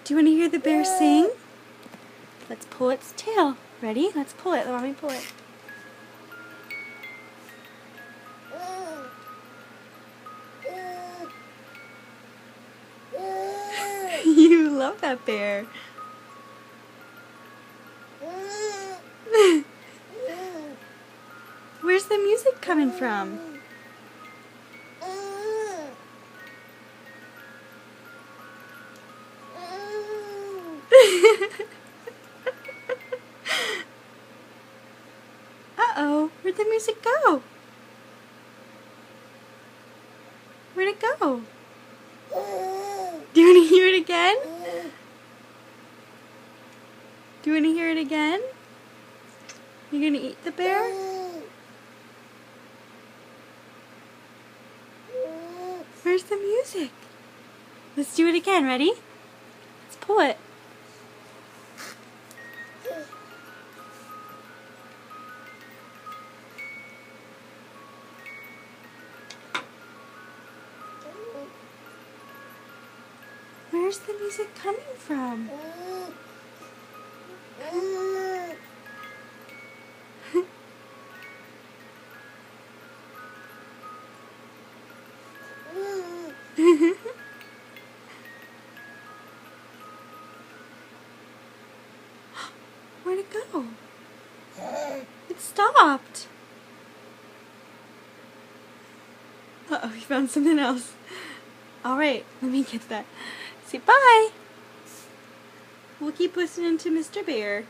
Do you want to hear the bear sing? Let's pull its tail. Ready? Let's pull it. Let me pull it. You love that bear. Where's the music coming from? Uh-oh, where'd the music go? Where'd it go? Do you want to hear it again? Do you want to hear it again? You gonna eat the bear? Where's the music? Let's do it again, ready? Let's pull it. Where's the music coming from? Where'd it go? It stopped. Uh-oh, we found something else. Alright, let me get that. Say bye. We'll keep listening to Mr. Bear.